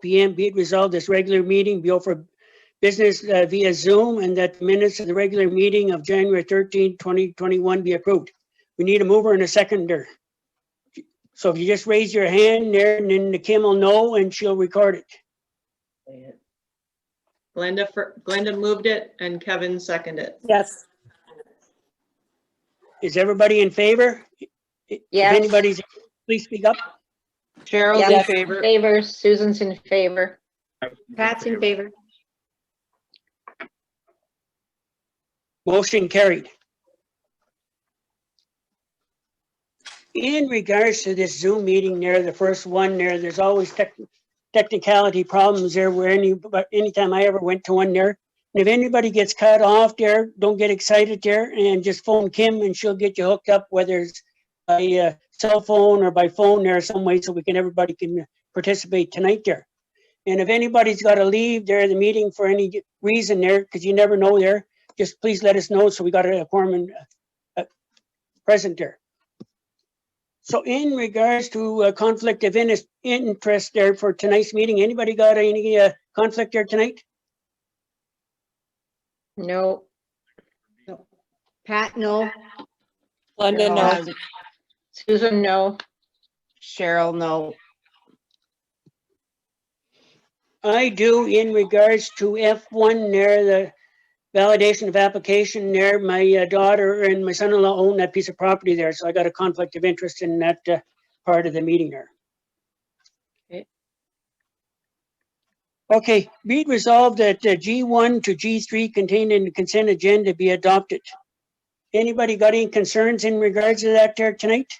p.m. Be it resolved this regular meeting be open for business via Zoom, and that the minutes of the regular meeting of January 13, 2021 be approved. We need a mover and a seconder. So if you just raise your hand there, and then Kim will know and she'll record it. Glenda moved it and Kevin seconded it. Yes. Is everybody in favor? If Yes. anybody's, please speak up. Cheryl's Yes. in favor. Favor, Susan's in favor. Pat's in favor. Motion carried. In regards to this Zoom meeting there, the first one there, there's always technicality problems there where anytime I ever went to one there. And if anybody gets cut off there, don't get excited there and just phone Kim and she'll get you hooked up, whether it's by cell phone or by phone there some way, so everybody can participate tonight there. And if anybody's got to leave there the meeting for any reason there, because you never know there, just please let us know so we got a quorum present there. So in regards to conflict of interest there for tonight's meeting, anybody got any conflict there tonight? No. Pat, no. Glenda, no. Susan, no. Cheryl, no. I do in regards to F1 there, the validation of application there. My daughter and my son-in-law own that piece of property there, so I got a conflict of interest in that part of the meeting there. Okay. Okay, be it resolved that G1 to G3 contained in the consent agenda be adopted. Anybody got any concerns in regards to that there tonight?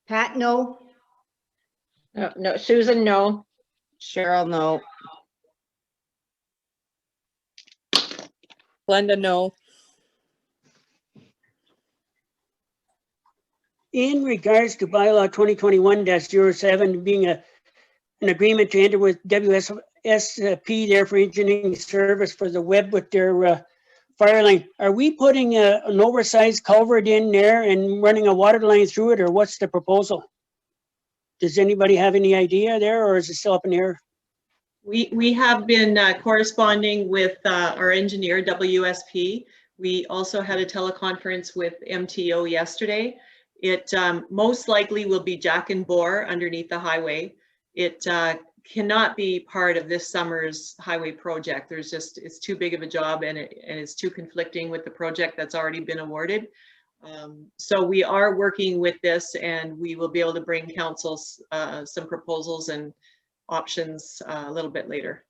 Pat, no. No, Susan, no. Cheryl, no. Glenda, no. In regards to bylaw 2021-07 being an agreement to enter with WSP there for engineering service for the web with their fire line, are we putting an oversized culvert in there and running a water line through it, or what's the proposal? Does anybody have any idea there, or is it still up in the air? We have been corresponding with our engineer, WSP. We also had a teleconference with MTO yesterday. It most likely will be jack and bore underneath the highway. It cannot be part of this summer's highway project. It's too big of a job, and it's too conflicting with the project that's already been awarded. So we are working with this, and we will be able to bring council some proposals and options a little bit later.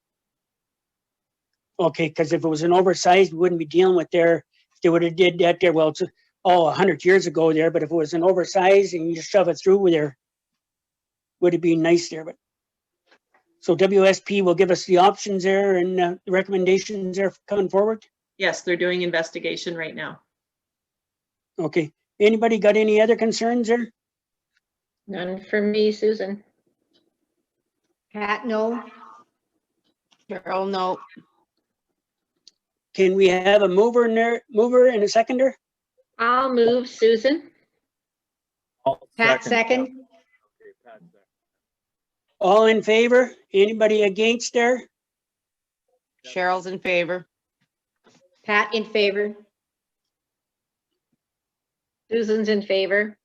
Okay, because if it was an oversized, we wouldn't be dealing with there. If they would have did that there, well, it's 100 years ago there, but if it was an oversized and you just shove it through there, would it be nice there? But so WSP will give us the options there and the recommendations there coming forward? Yes, they're doing investigation right now. Okay, anybody got any other concerns there? None for me, Susan. Pat, no. Cheryl, no. Can we have a mover and a seconder? I'll move, Susan. Pat, second. All in favor? Anybody against there? Cheryl's in favor. Pat, in favor. Susan's in favor.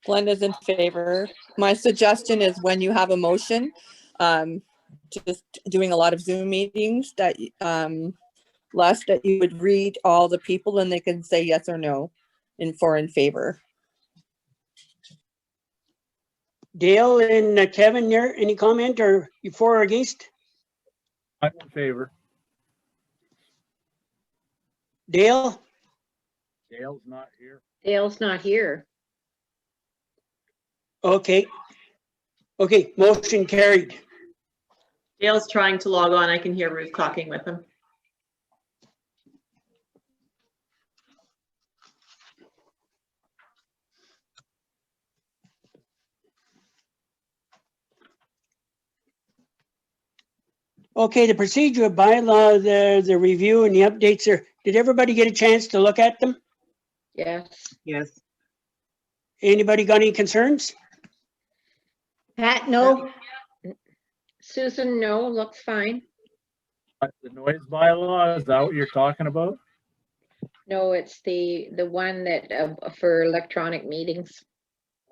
Glenda's in favor. My suggestion is when you have a motion, just doing a lot of Zoom meetings, that less that you would read all the people and they can say yes or no in favor. Dale and Kevin there, any comment or you for or against? I'm in favor. Dale? Dale's not here. Dale's not here. Okay. Okay, motion carried. Dale's trying to log on. I can hear Ruth talking with him. Okay, the procedure of bylaw, the review and the updates there. Did everybody get a chance to look at them? Yes. Yes. Anybody got any concerns? Pat, no? Susan, no, looks fine. The noise bylaw, is that what you're talking about? No, it's the one that, for electronic meetings.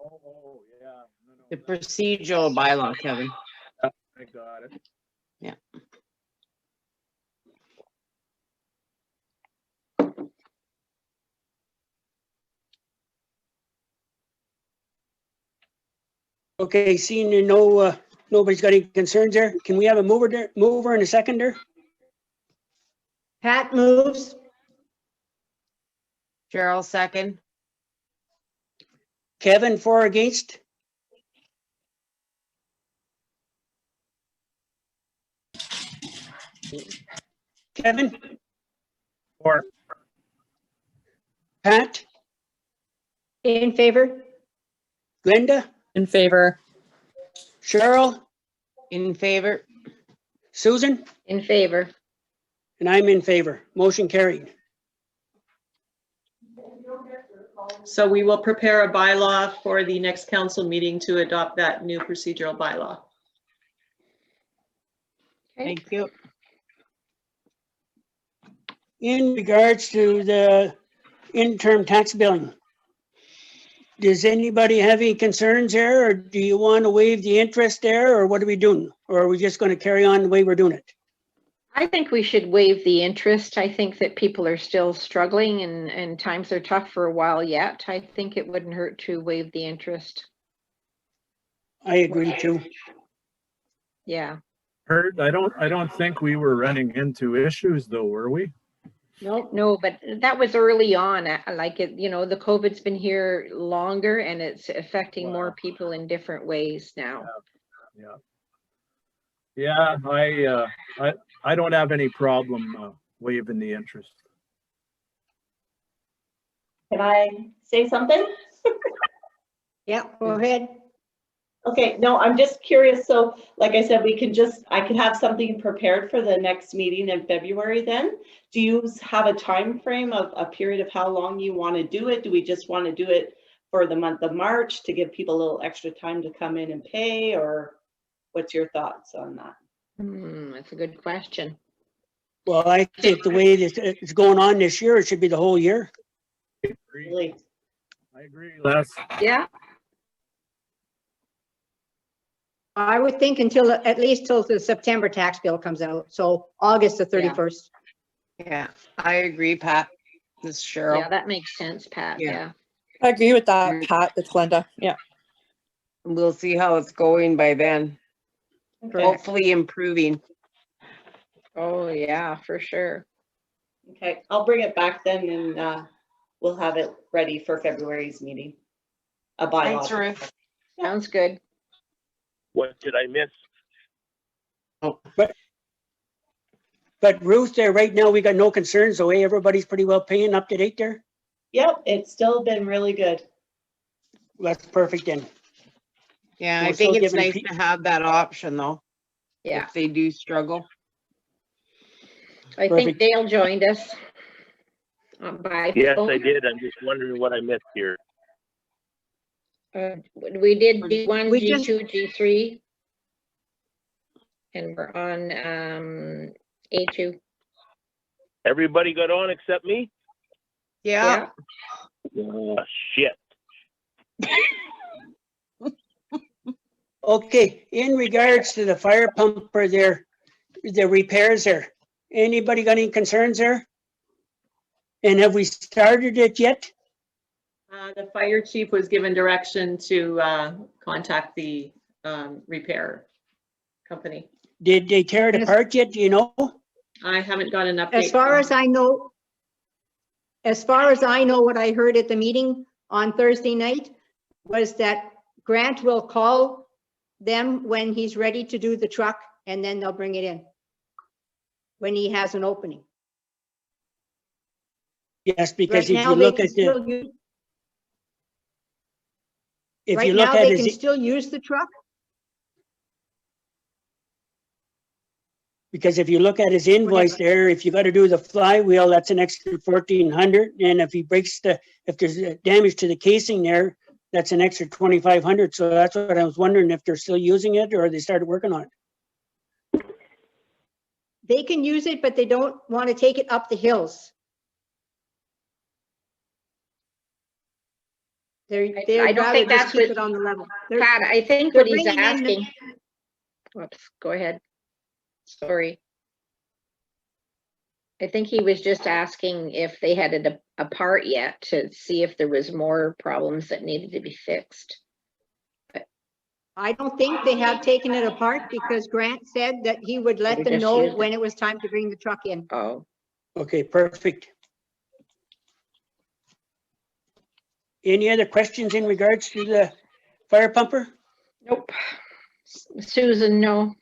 Oh, yeah. No, The procedural bylaw, Kevin. I got it. Yeah. Okay, seeing no, nobody's got any concerns there. Can we have a mover and a seconder? Pat moves. Cheryl, second. Kevin, for or against? Kevin, Or, Pat, In favor? Glenda, In favor. Cheryl, In favor? Susan, In favor. and I'm in favor. Motion carried. So we will prepare a bylaw for the next council meeting to adopt that new procedural bylaw. Okay. Thank you. In regards to the interim tax billing, does anybody have any concerns there, or do you want to waive the interest there, or what are we doing? Or are we just going to carry on the way we're doing it? I think we should waive the interest. I think that people are still struggling and times are tough for a while yet. I think it wouldn't hurt to waive the interest. I agree too. Yeah. Kurt, I don't think we were running into issues though, were we? No, but that was early on. Like it, the COVID's been here longer and it's affecting more Wow. people in different ways now. Yeah. Yeah, I don't have any problem waiving the interest. Can I say something? Yeah, go ahead. Okay, no, I'm just curious. So like I said, I could have something prepared for the next meeting in February then. Do you have a time frame of a period of how long you want to do it? Do we just want to do it for the month of March to give people a little extra time to come in and pay, or what's your thoughts on that? That's a good question. Well, I think the way this it's going on this year, it should be the whole year. Really? I agree, Les. Yeah. I would think at least till the September tax bill comes out. So August the 31st. Yeah, I agree, Pat. This is Yeah, Cheryl. that makes sense, Pat. Yeah. Yeah. I agree with that, Pat. It's Glenda. Yeah. We'll see how it's going by then. Okay. Hopefully improving. Oh, yeah, for sure. Okay, I'll bring it back then and we'll have it ready for February's meeting. A bylaw. Thanks, Ruth. Sounds good. What did I miss? But Ruth, there right now, we got no concerns. The way everybody's pretty well paying up to date there. Yep, it's still been really good. That's perfect then. Yeah, We're I think still it's giving nice to have that option though, Yeah. if they do struggle. I Perfect. think Dale joined us by Yes, phone. I did. I'm just wondering what I missed here. We did G1, We just- G2, G3. And we're on A2. Everybody got on except me? Yeah, Oh, shit. Okay, in regards to the fire pump or the repairs there, anybody got any concerns there? And have we started it yet? The fire chief was given direction to contact the repair company. Did they tear it Yes. apart yet? Do you know? I haven't got an update. As far as I know, what I heard at the meeting on Thursday night was that Grant will call them when he's ready to do the truck, and then they'll bring it in when he has an opening. Yes, because Right if now, you they look can at the, still use, if right you look now, at they can his, still use the truck. because if you look at his invoice there, if you got to do the flywheel, that's an extra 1,400. And if he breaks if there's damage to the casing there, that's an extra 2,500. So that's what I was wondering, if they're still using it or they started working on it. They can use it, but they don't want to take it up the hills. They'd I don't rather think just that's keep what- it on the level. They're- Pat, I think they're what he's bringing in the- asking. Whoops, go ahead. Sorry. I think he was just asking if they had it apart yet to see if there was more problems that needed to be fixed. I don't think they have taken it apart because Grant said that he would let They them just know used it. when it was time to bring the truck in. Oh, Okay, perfect. Any other questions in regards to the fire pumper? nope. Susan, no.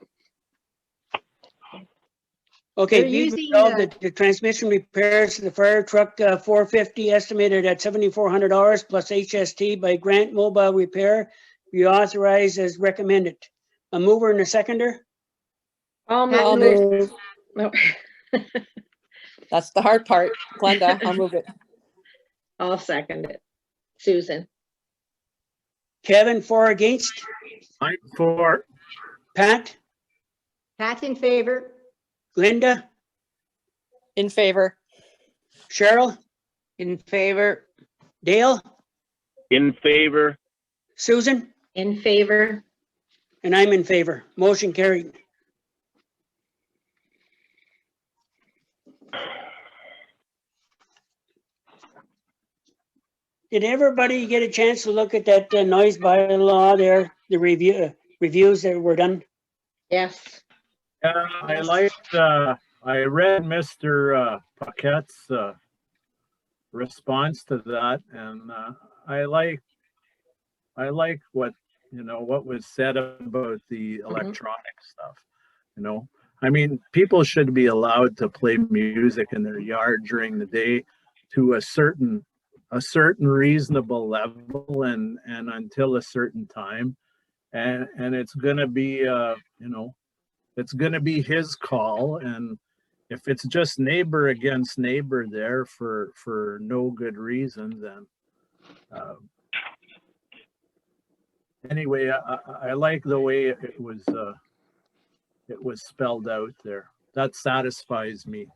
Okay, They're be using resolved the- that the transmission repairs to the fire truck 450 estimated at $7,400 plus HST by Grant Mobile Repair be authorized as recommended. A mover and a seconder? I'll I'll move it. move. No. That's the hard part. Glenda, I'll move it. I'll second it. Susan, Kevin, for or against? I'm for. Pat? Pat in favor. Linda? In favor. Cheryl? In favor. Dale? In favor. Susan? in favor. And I'm in favor. Motion carried. Did everybody get a chance to look at that noise bylaw there, the reviews that were done? Yes. Yeah, I liked, I read Mr. Paquette's response to that, and I like what, what was said about the electronic stuff, I mean, people should be allowed to play music in their yard during the day to a certain reasonable level and until a certain time. And it's gonna be, it's gonna be his call. And if it's just neighbor against neighbor there for no good reason, then anyway, I like the way it was spelled out there. That satisfies me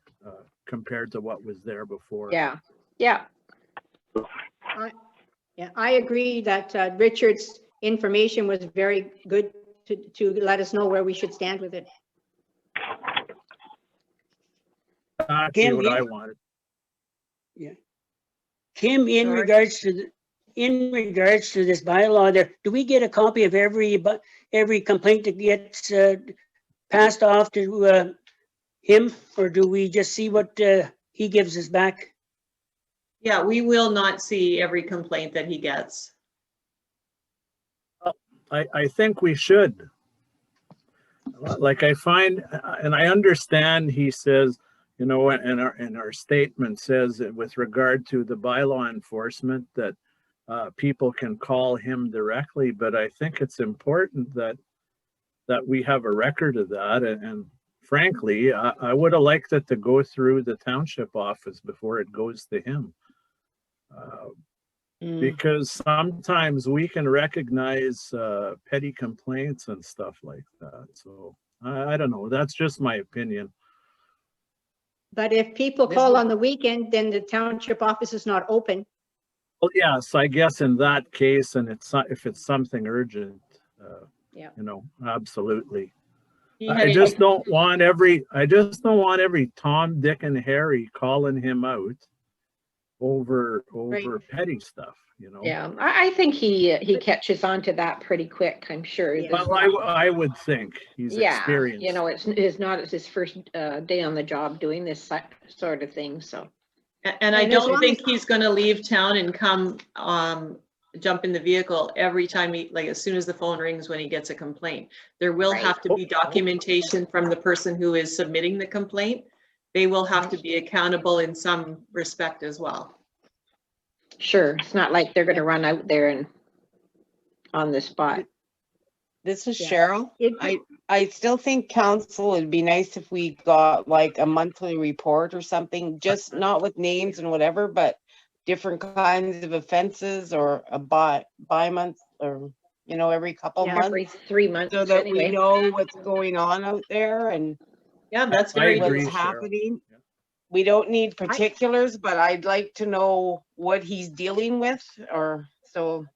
compared to what was there before. Yeah. Yeah. Yeah, I agree that Richard's information was very good to let us know where we should stand with it. Exactly Kim, what I wanted. Kim, in Sorry. regards to this bylaw there, do we get a copy of every complaint that gets passed off to him, or do we just see what he gives us back? Yeah, we will not see every complaint that he gets. I think we should. Like I find, and I understand he says, in our statement says that with regard to the bylaw enforcement that people can call him directly, but I think it's important that we have a record of that. And frankly, I would have liked it to go through the township office before it goes to him. Because sometimes we can recognize petty complaints and stuff like that. So I don't know. That's just my opinion. But if people call on the weekend, then the township office is not open. Well, yes, I guess in that case, and if it's something urgent, Yeah. Absolutely. He I had just don't want every Tom, Dick, and Harry calling him out over Right. petty stuff, Yeah. I think he catches on to that pretty quick, I'm sure. Yeah. Well, I would think he's Yeah, experienced. it's not his first day on the job doing this sort of thing, so. And I And as don't long think as- he's gonna leave town and come jump in the vehicle every time as soon as the phone rings when he gets a complaint. There will Right. have to be documentation from the person who is submitting the complaint. They will have to be accountable in some respect as well. Sure, it's not like they're gonna run out there and on the spot. This is Yeah. Cheryl. I still think council, it'd be nice if we got like a monthly report or something, just not with names and whatever, but different kinds of offenses or a by month or, you know, every couple Yeah. Every months? 3 months So that we anyway. know what's going on out there and Yeah, that's I very agree, good. what's Cheryl. happening. We don't need particulars, but I'd like to know what he's dealing with or so.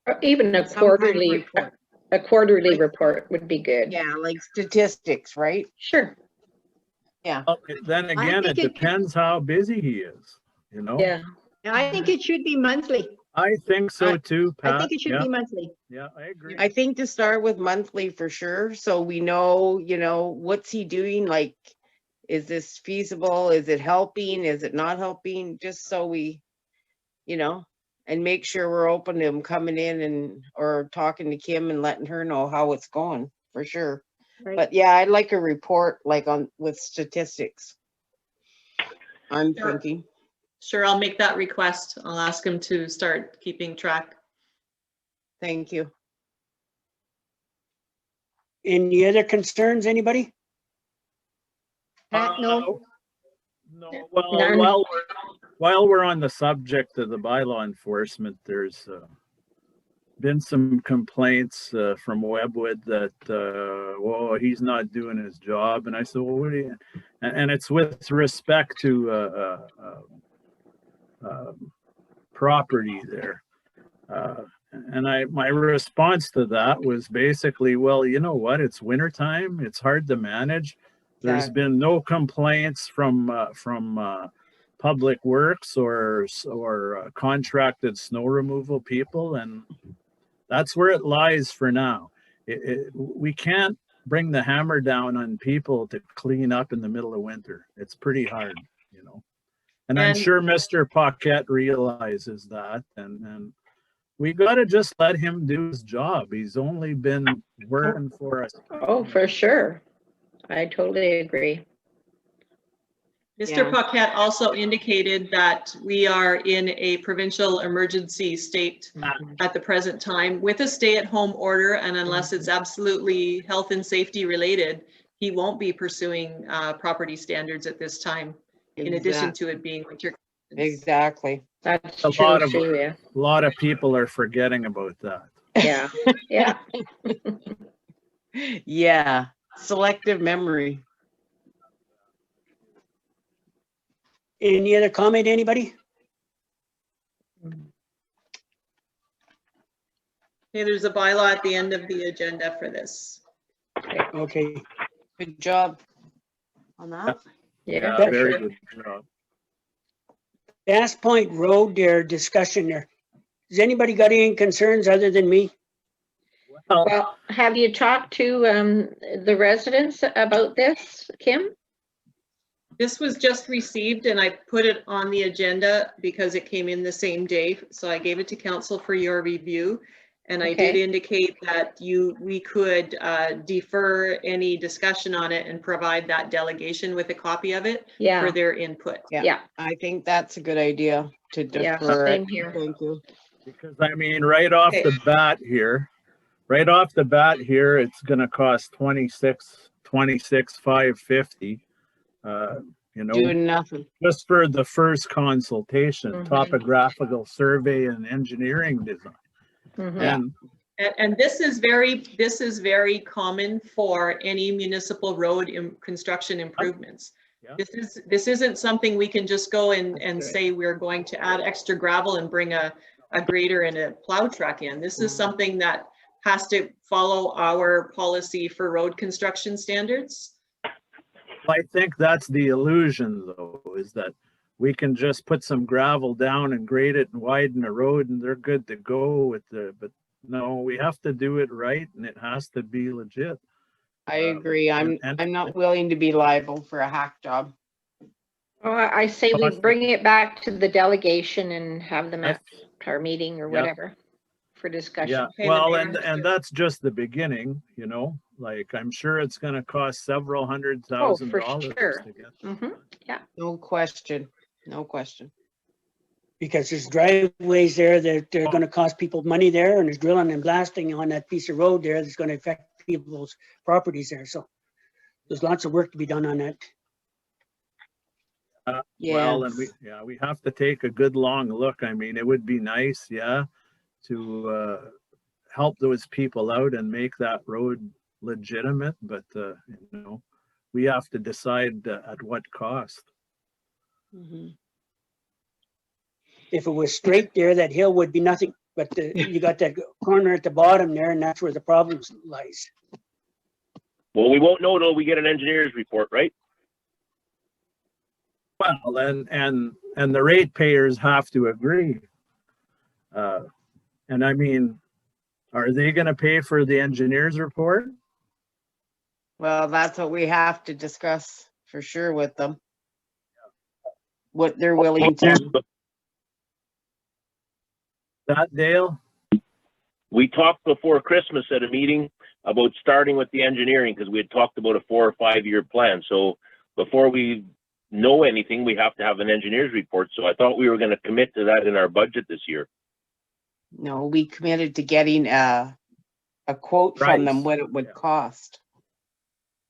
Or even a some kind of quarterly, report. a quarterly Like- report would be good. Yeah, like statistics, right? Sure. Okay, then again, it think it- depends how busy he is, you know? Yeah. I think it should be monthly. I think so too, I Pat. think it should Yeah, be monthly. yeah, I agree. I think to start with monthly for sure, so we know, you know, what's he doing? Like, is this feasible? Is it helping? Is it not helping? Just so we, you know, and make sure we're open to him coming in and, or talking to Kim and letting her know how it's going, for sure. Right. But yeah, I'd like a report like on, with statistics. I'm Sure. thinking. Sure, I'll make that request. I'll ask him to start keeping track. Thank you. Any other concerns, anybody? Pat, no? No, well, None. while we're on the subject of the bylaw enforcement, there's been some complaints from Webwood that, whoa, he's not doing his job. And I said, well, what do you, and it's with respect to property there. And my response to that was basically, well, you know what? It's wintertime. It's hard to manage. There's Exactly. been no complaints from Public Works or contracted snow removal people, and that's where it lies for now. We can't bring the hammer down on people to clean up in the middle of winter. It's pretty hard, you know. And I'm And- sure Mr. Paquette realizes that, and we got to just let him do his job. He's only been working for us. Oh, for sure. I totally agree. Mr. Yeah. Paquette also indicated that we are in a provincial emergency state at the present time with a stay-at-home order, and unless it's absolutely health and safety related, he won't be pursuing property standards at this time, in addition to it being winter. Exactly. That's A true lot of- too, yeah. A lot of people are forgetting about that. Yeah, yeah. Yeah, selective memory. Any other comment, anybody? Okay, there's a bylaw at the end of the agenda for this. Okay, Good job on that. Yeah, Yeah, for very sure. good job. Bass Point Road there, discussion there. Has anybody got any concerns other than me? Well, Well, have you talked to the residents about this, Kim? This was just received and I put it on the agenda because it came in the same day. So I gave it to council for your review. And I did Okay. indicate that we could defer any discussion on it and provide that delegation with a copy of it Yeah, for their input. Yeah. yeah, I think that's a good idea to yeah, defer it. same here. Thank you. because I mean, right off Okay. the bat here, it's gonna cost 26,550. You know, Doing nothing. just for the first consultation, Mhm. topographical survey and engineering design. Mhm. And And this is very common for any municipal road construction improvements. Yeah. This isn't something we can just go and That's good. say we're going to add extra gravel and bring a grader and a plow truck in. This is Mhm. something that has to follow our policy for road construction standards. I think that's the illusion though, is that we can just put some gravel down and grade it and widen the road and they're good to go with but no, we have to do it right and it has to be legit. I agree. I'm and- not willing to be liable for a hack job. Well, I say we bring it back to the delegation and have them at That's- our meeting or Yeah. whatever for discussion. Yeah, Okay, well, then and that's just the beginning, you know, like I'm sure it's gonna cost several $100,000 for to sure. get. Mhm. No question. No question. Because there's driveways there that they're gonna cost people money there, and there's drilling and blasting on that piece of road there that's gonna affect people's properties there, so there's lots of work to be done on that. Well, and Yeah. we have to take a good long look. I mean, it would be nice, yeah, to help those people out and make that road legitimate, but you know, we have to decide at what cost. Mhm. If it was straight there, that hill would be nothing, but you got that corner at the bottom there, and that's where the problem lies. Well, we won't know till we get an engineer's report, right? Well, and the ratepayers have to agree. And I mean, are they gonna pay for the engineer's report? Well, that's what we have to discuss for sure with them. What they're willing to. That, Dale? We talked before Christmas at a meeting about starting with the engineering because we had talked about a 4 or 5 year plan. So before we know anything, we have to have an engineer's report. So I thought we were going to commit to that in our budget this year. No, we committed to getting a quote from them, Price. what it would Yeah. cost.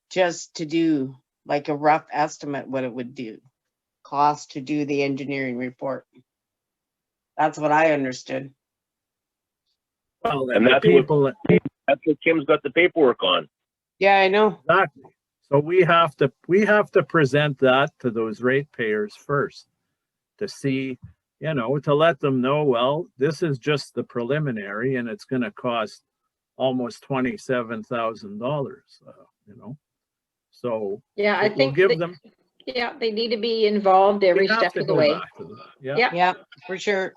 Just to do like a rough estimate what it would cost to do the engineering report. That's what I understood. Well, And the that's people, that's what Kim's got the paperwork on. Yeah, I know. exactly. So we have to present that to those ratepayers first to see, you know, to let them know, well, this is just the preliminary and it's gonna cost almost $27,000, you know? So Yeah, I it will think, give that- them. yeah, they need to be involved every we have step to of the go way. back to them. Yeah. Yeah. Yeah, for sure.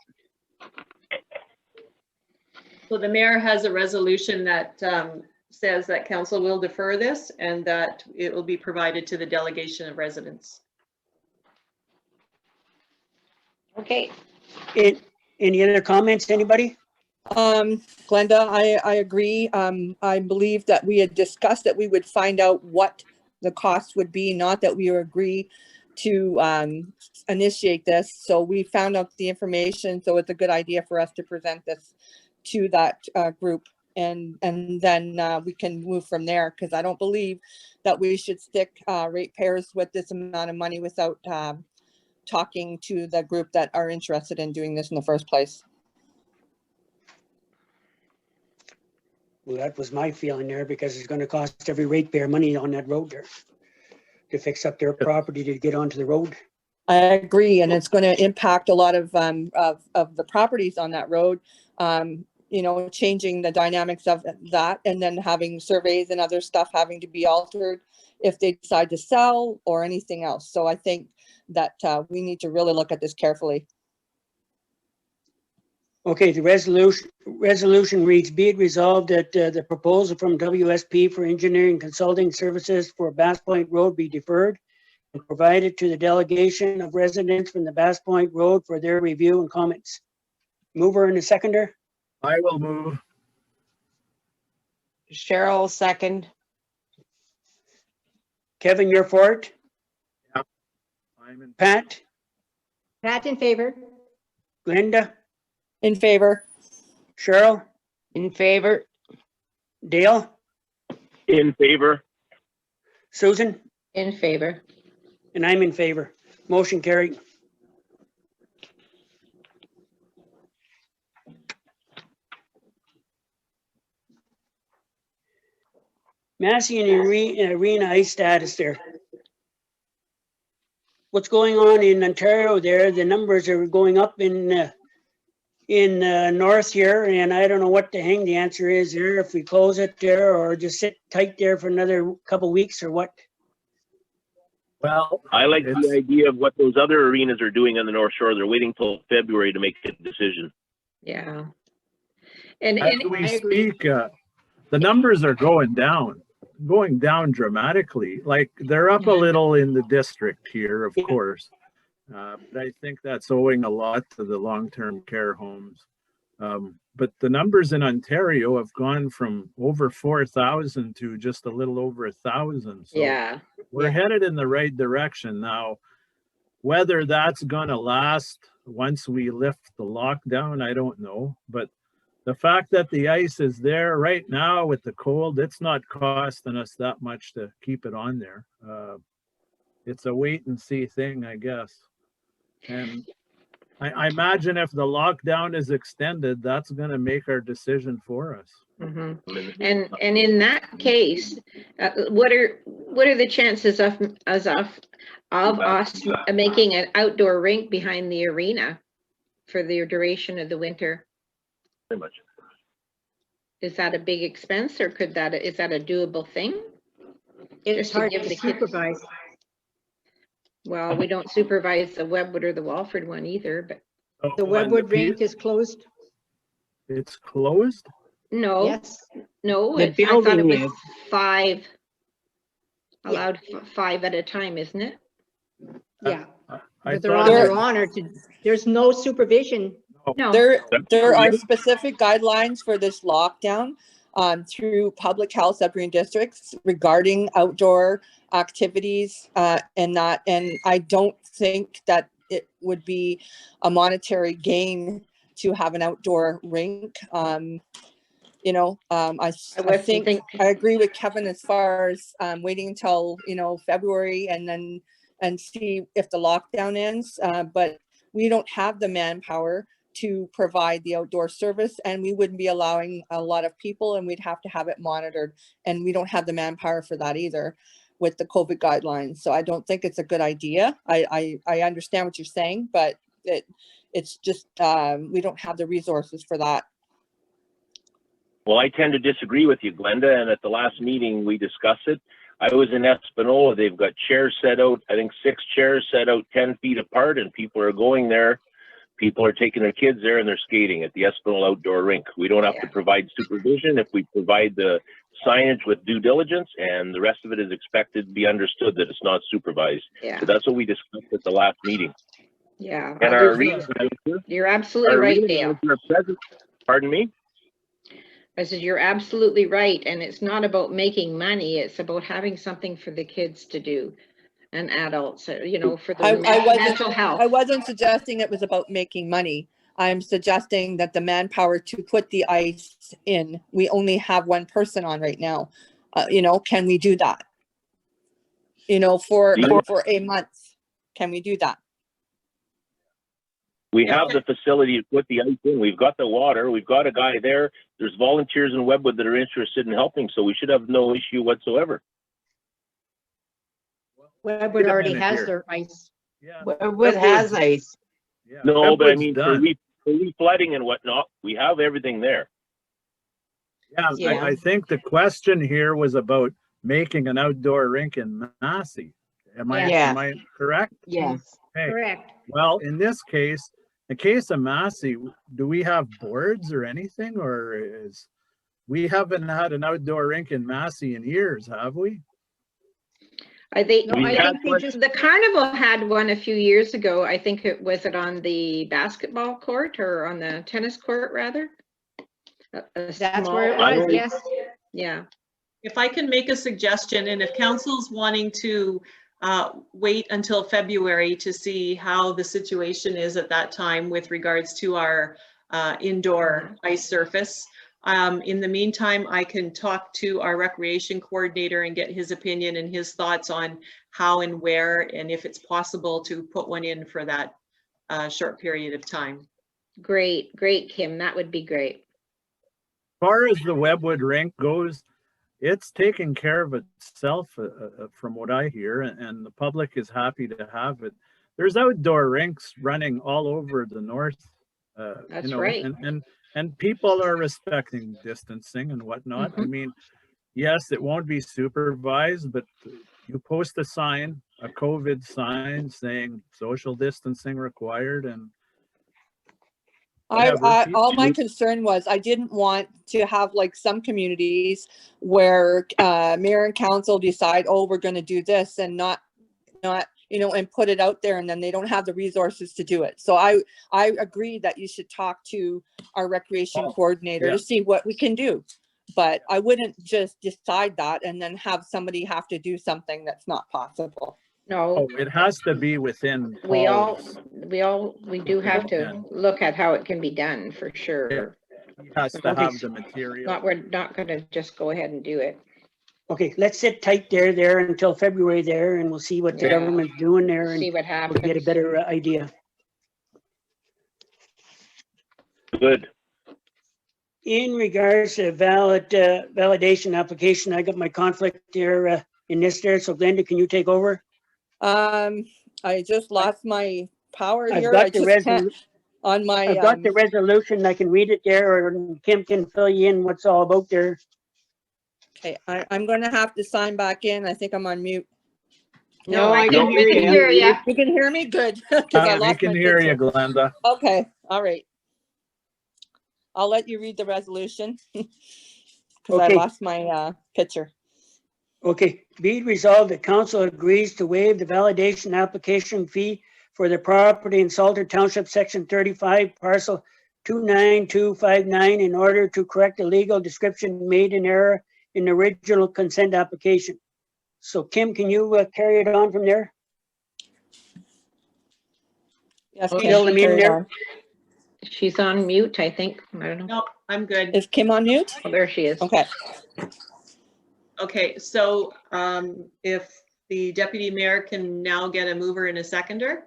So the mayor has a resolution that says that council will defer this and that it will be provided to the delegation of residents. Okay, Any other comments, anybody? Glenda, I agree. I believe that we had discussed that we would find out what the cost would be, not that we agree to initiate this. So we found out the information, so it's a good idea for us to present this to that group. And then we can move from there, because I don't believe that we should stick ratepayers with this amount of money without talking to the group that are interested in doing this in the first place. Well, that was my feeling there, because it's gonna cost every ratepayer money on that road there to fix up their property to get onto the road. I agree, and it's going to impact a lot of the properties on that road. You know, changing the dynamics of that, and then having surveys and other stuff having to be altered if they decide to sell or anything else. So I think that we need to really look at this carefully. Okay, the resolution reads, be it resolved that the proposal from WSP for engineering consulting services for Bass Point Road be deferred and provided to the delegation of residents from the Bass Point Road for their review and comments. Mover and a seconder? I will move. Cheryl, second. Kevin, you're for it? I'm in. Pat? Pat in favor. Glenda? In favor? Cheryl? In favor. Dale? In favor. Susan? in favor. And I'm in favor. Motion carried. Massey and Arena ice status there. What's going on in Ontario there? The numbers are going up in north here, and I don't know what the hang the answer is there, if we close it there or just sit tight there for another couple weeks or what. Well, I like it's- the idea of what those other arenas are doing on the North Shore. They're waiting till February to make a decision. Yeah. And as we I agree. speak, the numbers are going down dramatically. Like they're up a little in the district here, of Yeah. course. But I think that's owing a lot to the long-term care homes. But the numbers in Ontario have gone from over 4,000 to just a little over 1,000. So Yeah. we're headed in the right direction now. Whether that's gonna last once we lift the lockdown, I don't know. But the fact that the ice is there right now with the cold, it's not costing us that much to keep it on there. it's a wait and see thing, I guess. And I imagine if the lockdown is extended, that's gonna make our decision for us. Mhm. And in that case, what are the chances of us making an outdoor rink behind the arena for the duration of the winter? Pretty much. Is that a big expense, or is that a doable thing? It's Just to hard give to the kids- supervise. Well, we don't supervise the Webwood or the Walford one either, but The Oh, and Webwood rink is closed. It's closed? no, Yes, no, The I thought it building was is. 5, Yeah. allowed 5 at a time, isn't it? yeah. I But they're thought on it their was- honor to, there's no supervision. No. There are specific guidelines for this lockdown through public health submarine districts regarding outdoor activities and I don't think that it would be a monetary gain to have an outdoor rink. You know, I think I agree with Kevin as far as waiting until, you know, February and see if the lockdown ends. But we don't have the manpower to provide the outdoor service, and we wouldn't be allowing a lot of people, and we'd have to have it monitored, and we don't have the manpower for that either with the COVID guidelines. So I don't think it's a good idea. I understand what you're saying, but it's just we don't have the resources for that. Well, I tend to disagree with you, Glenda, and at the last meeting, we discussed it. I was in Espanola. They've got chairs set out, I think 6 chairs set out 10 feet apart, and people are going there. People are taking their kids there and they're skating at the Espanola outdoor rink. We don't have to provide supervision if we provide the signage with due diligence, and the rest of it is expected to be understood that it's not supervised. Yeah. So that's what we discussed at the last meeting. Yeah. And our arena manager, You're absolutely right, Dale. Pardon me? I said, you're absolutely right. And it's not about making money. It's about having something for the kids to do and adults, you know, for the mental health. I wasn't suggesting it was about making money. I'm suggesting that the manpower to put the ice in, we only have one person on right now. You know, can we do that? You know, for a month, can we do that? We have the facility to put the ice in. We've got the water. We've got a guy there. There's volunteers in Webwood that are interested in helping, so we should have no issue whatsoever. Webwood already has their ice. Yeah. Webwood has ice. Yeah. No, but I Webwood's mean, done. for reflooding and whatnot, we have everything there. Yeah, I think the question here was about making an outdoor rink in Massey. Am I correct? Yes. Okay. Correct. Well, in this case, the case of Massey, do we have boards or anything, or we haven't had an outdoor rink in Massey in years, have we? I think they just. The carnival had one a few years ago. I think it was on the basketball court or on the tennis court rather. That's where it was. Yes. Yeah. If I can make a suggestion, and if council's wanting to wait until February to see how the situation is at that time with regards to our indoor ice surface. In the meantime, I can talk to our recreation coordinator and get his opinion and his thoughts on how and where, and if it's possible to put one in for that short period of time. Great, Kim. That would be great. As far as the Webwood rink goes, it's taking care of itself from what I hear, and the public is happy to have it. There's outdoor rinks running all over the north. That's right. And people are respecting distancing and whatnot. I mean, yes, it won't be supervised, but you post a sign, a COVID sign saying social distancing required, and all my concern was I didn't want to have like some communities where mayor and council decide, oh, we're going to do this and not, you know, and put it out there, and then they don't have the resources to do it. So I agree that you should talk to our recreation coordinator to see what we can do. But I wouldn't just decide that and then have somebody have to do something that's not possible. No, it has to be within. we do have to look at how it can be done for sure. It has to have the material. We're not going to just go ahead and do it. Okay, let's sit tight there until February there, and we'll see what the Yeah. government's doing there, and See what we'll get a happens. better idea. Good. In regards to validation application, I got my conflict there in this there. So Glenda, can you take over? I just lost my power I've here. got I the just can't on my, I've got the resolution. I can read it there, or Kim can fill you in what's all about there. okay, I'm gonna have to sign back in. I think I'm on mute. No, I can We can hear hear you. you. You can hear me? Good. 'Cause I We lost can my hear you, picture. Glenda. Okay, all right. I'll let you read the resolution. Because I Okay. lost my picture. Okay, be it resolved that council agrees to waive the validation application fee for the property in Salter Township, section 35, parcel 29259, in order to correct the legal description made in error in the original consent application. So Kim, can you carry it on from there? Yes, Okay, Kim, fill them in carry it there. on. She's on mute, I think. I don't know. No, I'm good. Is Kim on mute? Oh, there she is. Okay. Okay, so if the deputy mayor can now get a mover and a seconder?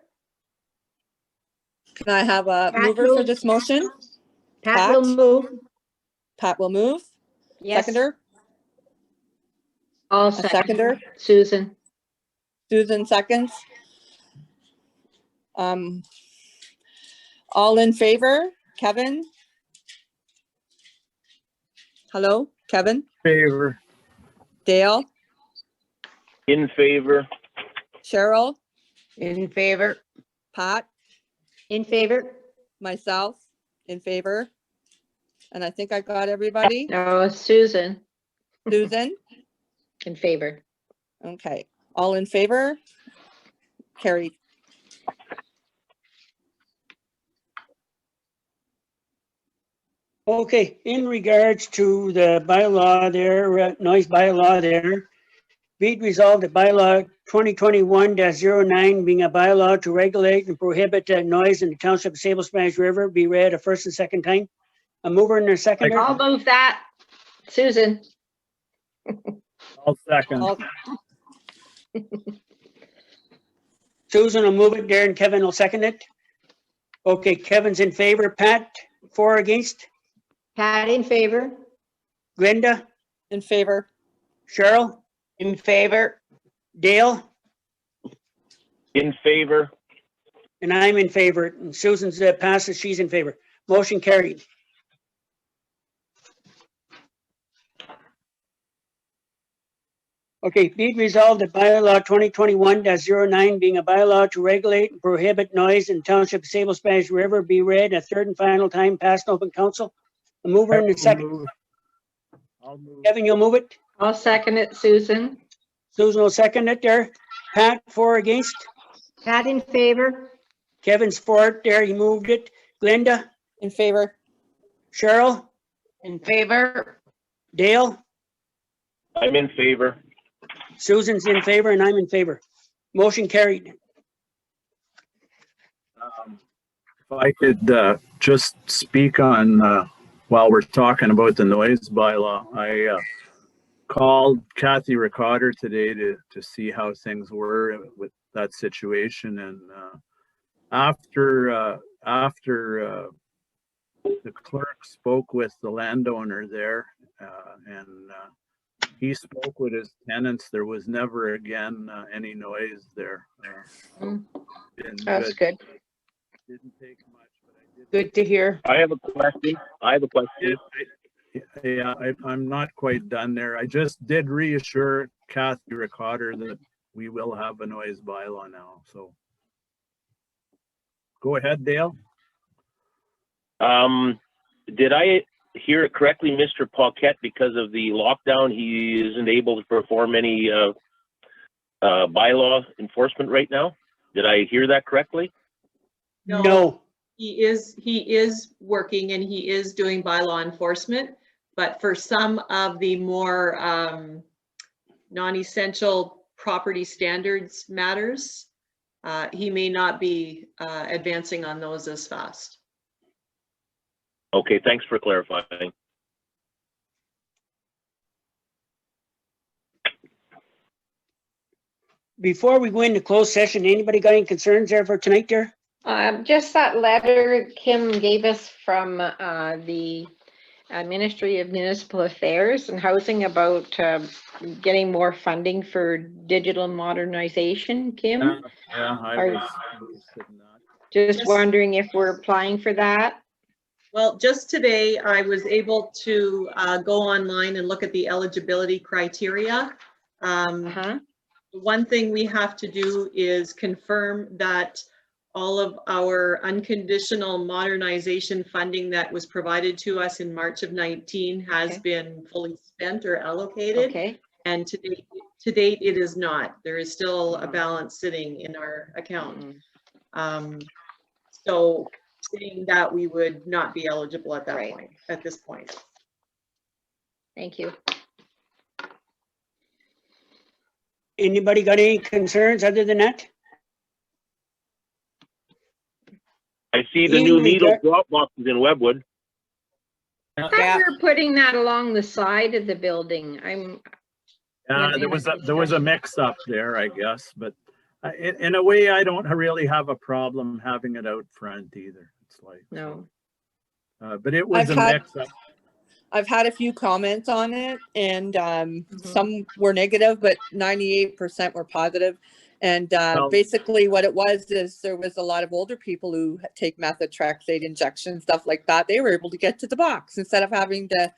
Can I have a Pat mover for moves. this motion? Pat will Pat? move. Pat will move. Yes. Seconder? All A seconder? Susan. Susan seconds. All in favor? Kevin? Hello, Kevin? Favor. Dale? In favor. Cheryl? In favor? Pat? In favor? Myself? In favor? And I think I got everybody. No, Susan Susan? in favor. Okay, all in favor? Carried. Okay, in regards to the bylaw there, noise bylaw there, be it resolved that bylaw 2021-09 being a bylaw to regulate and prohibit noise in the township of Sables-Spanish River be read a first and second time. A mover and a seconder. I'll move that. Susan. I'll second. All- Susan will move it there and Kevin will second it. Okay, Kevin's in favor. Pat, for or against? Pat in favor? Glenda, In favor? Cheryl, In favor? Dale, In favor. and I'm in favor. And Susan's passes, she's in favor. Motion carried. Okay, be it resolved that bylaw 2021-09 being a bylaw to regulate and prohibit noise in township of Sables-Spanish River be read a third and final time passed in open council. A mover and a second. I'll move. Kevin, you'll move it? I'll second it, Susan. Susan will second it there. Pat, for or against? Pat in favor? Kevin's for it there, he moved it. Glenda, In favor? Cheryl, In favor? Dale, I'm in favor. Susan's in favor and I'm in favor. Motion carried. If I could just speak on, while we're talking about the noise bylaw, I called Kathy Ricotter today to see how things were with that situation. And after the clerk spoke with the landowner there and he spoke with his tenants, there was never again any noise there. Mm. Been That's good. Didn't take much, but I did. Good to hear. I have a question. Yeah, I'm not quite done there. I just did reassure Kathy Ricotter that we will have a noise bylaw now, so. Go ahead, Dale. Did I hear it correctly, Mr. Paquette, because of the lockdown, he isn't able to perform any bylaw enforcement right now? Did I hear that correctly? No. He is working and he is doing bylaw enforcement, but for some of the more non-essential property standards matters, he may not be advancing on those as fast. Okay, thanks for clarifying. Before we go into closed session, anybody got any concerns there for tonight there? Just that letter Kim gave us from the Ministry of Municipal Affairs and Housing about getting more funding for digital modernization, Kim? Yeah, I Are- was interested in that. Just Just- wondering if we're applying for that? Well, just today, I was able to go online and look at the eligibility criteria. Uh-huh. One thing we have to do is confirm that all of our unconditional modernization funding that was provided to us in March of 19 has Okay. been fully spent or allocated. Okay, And to date, it is not. There is still a balance sitting in our account. So saying that we would not be eligible at that Right. point, at this point. thank you. Anybody got any concerns other than that? I see the In new needle regard- drop boxes in Webwood. I thought Yeah. we were putting that along the side of the building. There was a mix up there, I guess, but in a way, I don't really have a problem having it out front either. It's like, No. but it was I've a had- mix up. I've had a few comments on it and Mm-hmm. some were negative, but 98% were positive. And Well- basically what it was is there was a lot of older people who take methotrexate injections, stuff like that. They were able to get to the box instead of having to,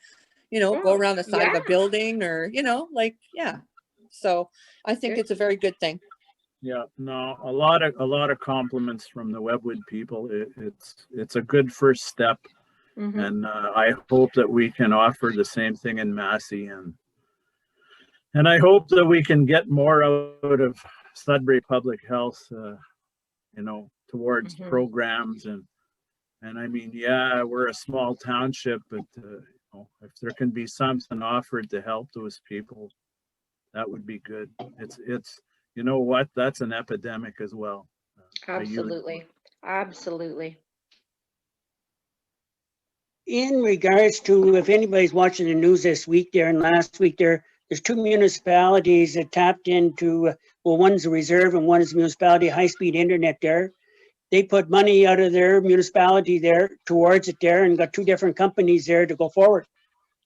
go Oh, around the side of yeah. a building or, yeah. So I think Good. it's a very good thing. Yeah, no, a lot of compliments from the Webwood people. It's a good first step. Mhm. And I hope that we can offer the same thing in Massey, and I hope that we can get more out of Sudbury Public Health, towards Mhm. programs and I mean, yeah, we're a small township, but if there can be something offered to help those people, that would be good. It's you know what? That's an epidemic as well. a huge one. Absolutely, absolutely. In regards to, if anybody's watching the news this week there and last week there's two municipalities that tapped into, well, one's a reserve and one is municipality high-speed internet there. They put money out of their municipality there towards it there and got two different companies there to go forward.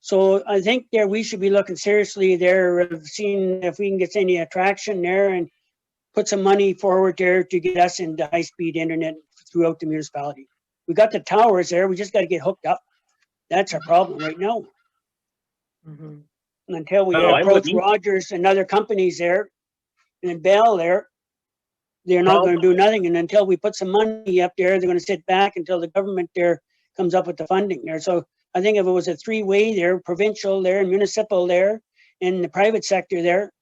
So I think there we should be looking seriously there of seeing if we can get any attraction there and put some money forward there to get us into high-speed internet throughout the municipality. We got the towers there, we just got to get hooked up. That's our problem right now. Mhm. And until we Oh, I'm approach with you. Rogers and other companies there and Bell there, they're not Well- going to do nothing. And until we put some money up there, they're going to sit back until the government there comes up with the funding there. So I think if it was a three-way there, provincial there, and municipal there, and the private sector there,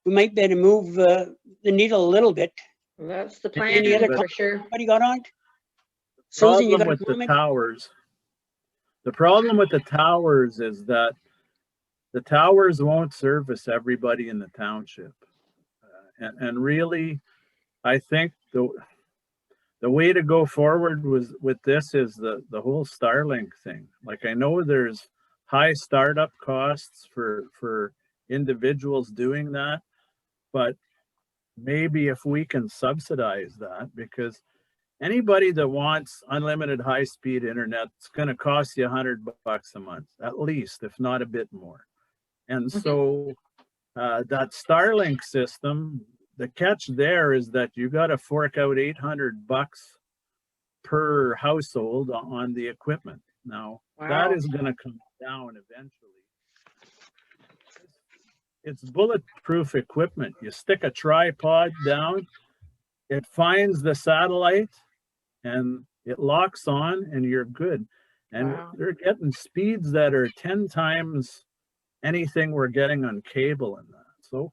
we might be able to move the needle a little bit. That's the Any plan other for sure. What do you got on? Susan, you Problem got a with the comment? towers. The problem with the towers is that the towers won't service everybody in the township. And really, I think the way to go forward with this is the whole Starlink thing. Like, I know there's high startup costs for individuals doing that, but maybe if we can subsidize that, because anybody that wants unlimited high-speed internet, it's going to cost you $100 a month, at least, if not a bit more. And so that Starlink system, the catch there is that you got to fork out $800 per household on the equipment. Now, that Wow. is going to come down eventually. It's bulletproof equipment. You stick a tripod down, it finds the satellite and it locks on and you're good. And Wow. they're getting speeds that are 10 times anything we're getting on cable and that. So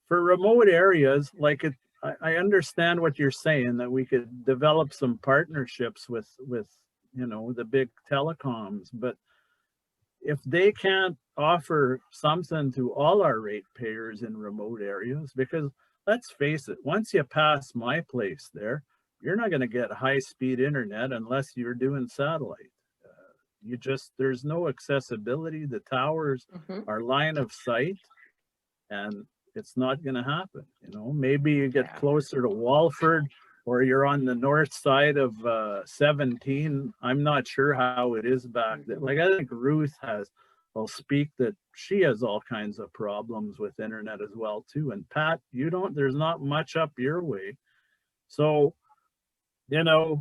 for remote areas, like I understand what you're saying, that we could develop some partnerships with the big telecoms, but if they can't offer something to all our ratepayers in remote areas, because let's face it, once you pass my place there, you're not going to get high-speed internet unless you're doing satellite. There's no accessibility. The towers Mhm. are line of sight, and it's not gonna happen, you know? Maybe you get Yeah. closer to Walford, or you're on the north side of 17. I'm not sure how it is back there. Like, I think Ruth will speak that she has all kinds of problems with internet as well too. And Pat, there's not much up your way. So, you know,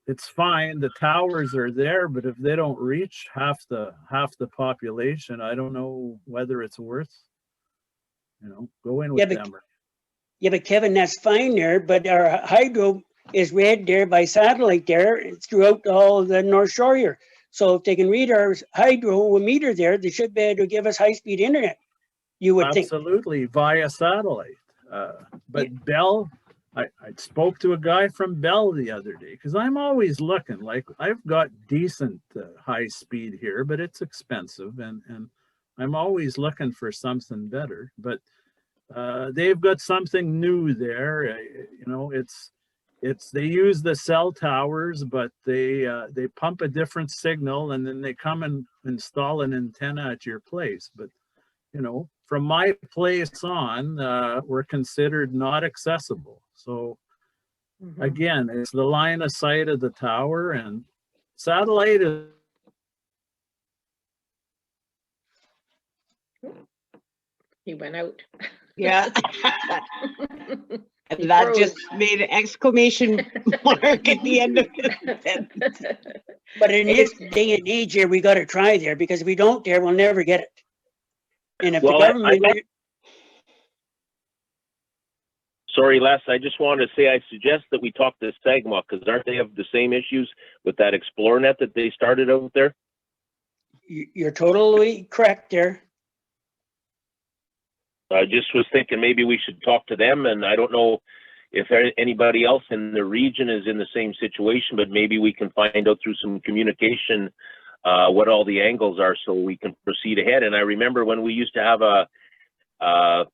it's fine. The towers are there, but if they don't reach half the population, I don't know whether it's worth, going with Yeah, them. Yeah, but Kevin, that's fine there, but our hydro is read there by satellite there throughout all the North Shore here. So if they can read our hydro meter there, they should be able to give us high-speed internet, you would think. Absolutely, via satellite. But Bell, I spoke to a guy from Bell the other day, because I'm always looking. Like, I've got decent high speed here, but it's expensive, and I'm always looking for something better. But they've got something new there. They use the cell towers, but they pump a different signal, and then they come and install an antenna at your place. But from my place on, we're considered not accessible. So again, it's the line of sight of the tower, and satellite is. He went out. Yeah. And that just made an exclamation mark at the end of it. But in this day and age here, we got to try there, because if we don't there, we'll never get it. And if the government. Sorry, Les, I just wanted to say, I suggest that we talk to Sagma, because aren't they have the same issues with that ExploreNet that they started out there? You're totally correct there. I just was thinking maybe we should talk to them, and I don't know if anybody else in the region is in the same situation, but maybe we can find out through some communication what all the angles are so we can proceed ahead. And I remember when we used to have a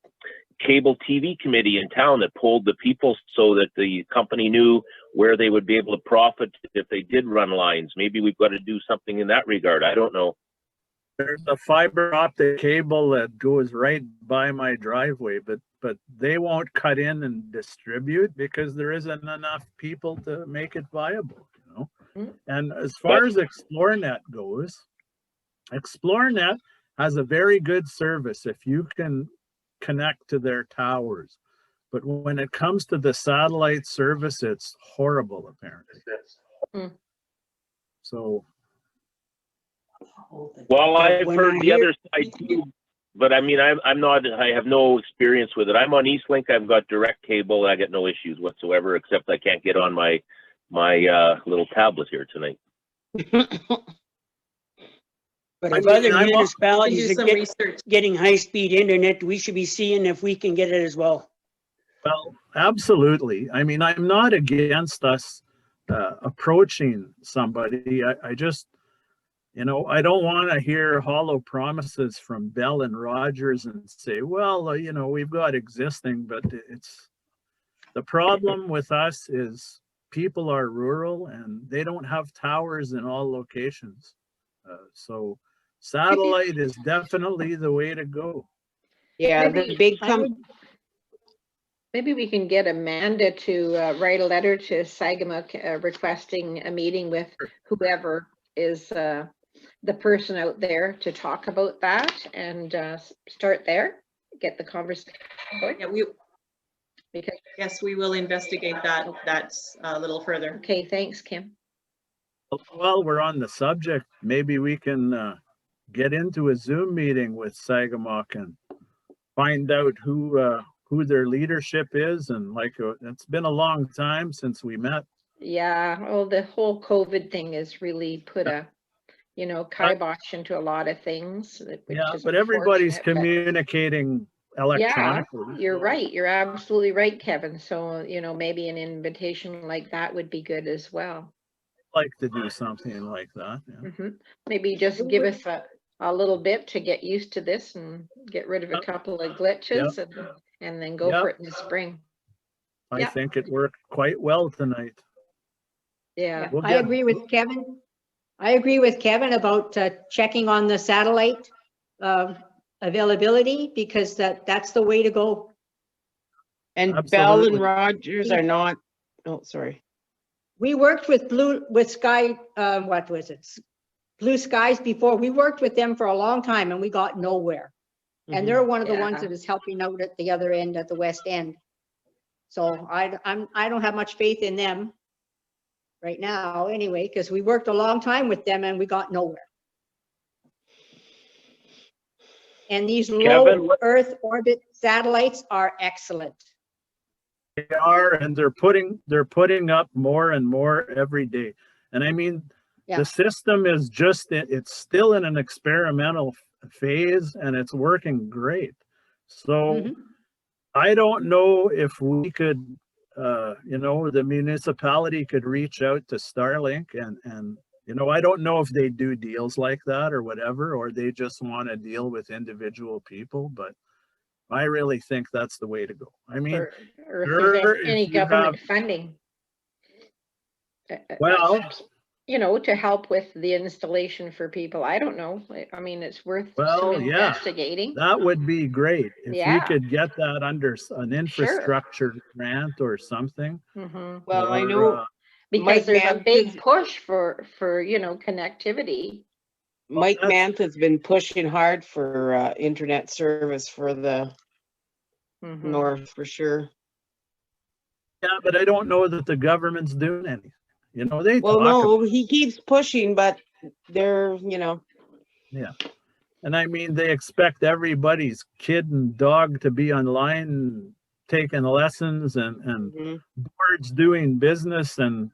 cable TV committee in town that polled the people so that the company knew where they would be able to profit if they did run lines. Maybe we've got to do something in that regard. I don't know. There's a fiber optic cable that goes right by my driveway, but they won't cut in and distribute because there isn't enough people to make it viable, And as far as ExploreNet goes, ExploreNet has a very good service if you can connect to their towers. But when it comes to the satellite service, it's horrible, apparently. So. Well, I've heard the other side too, but I mean, I have no experience with it. I'm on Eastlink. I've got direct cable. I got no issues whatsoever, except I can't get on my little tablet here tonight. But if other municipalities some are research. getting high-speed internet, we should be seeing if we can get it as well. Well, absolutely. I mean, I'm not against us approaching somebody. I just, I don't want to hear hollow promises from Bell and Rogers and say, well, we've got existing, but the problem with us is people are rural and they don't have towers in all locations. So satellite is definitely the way to go. Yeah, the big Maybe we can get Amanda to write a letter to Sagamok requesting a meeting with whoever is the person out there to talk about that, and start there, get the conversation going. Yeah, yes, we will investigate that. That's a little further. Okay, thanks, Kim. While we're on the subject, maybe we can get into a Zoom meeting with Sagamok and find out who their leadership is. And it's been a long time since we met. Yeah, the whole COVID thing has really put a kibosh into a lot of things. But everybody's communicating electronically. Yeah, you're right. You're absolutely right, Kevin. So, maybe an invitation like that would be good as well. Like to do something like that. Yeah. Maybe just give us a little bit to get used to this and get rid of a couple of glitches and then go for it in the spring. I think it worked quite well tonight. Yeah. I agree with Kevin. I agree with Kevin about checking on the satellite availability, because that's the way to go. And Bell and Absolutely. Rogers are not, oh, sorry. We worked with Sky, what was it? Blue Skies before. We worked with them for a long time and we got nowhere. And they're one of the ones Yeah. that is helping out at the other end, at the west end. So I don't have much faith in them right now anyway, because we worked a long time with them and we got nowhere. And these Kevin, low Earth orbit satellites are excellent. They are, and they're putting up more and more every day. And I mean, Yeah. the system is just, it's still in an experimental phase and it's working great. So Mhm. I don't know if we could, you know, the municipality could reach out to Starlink and, you know, I don't know if they do deals like that or whatever, or they just want to deal with individual people, but I really think that's the way to go. I mean, Or if sure, there's if any you government have- funding. well, You know, to help with the installation for people. I don't know. I mean, it's worth Well, some yeah. investigating. that would be great. If we Yeah. could get that under an infrastructure grant or something. Mhm. Well, I or, know Because Mike there's a Mantz big is- push for, you know, connectivity. Mike that's- Mantz has been pushing hard for internet service for the Mhm. north for sure. Yeah, but I don't know that the government's doing anything. You know, they Well, talk no, he keeps pushing, but they're, you know, and I mean, they expect everybody's kid and dog to be online taking lessons and mhm, boards doing business. And,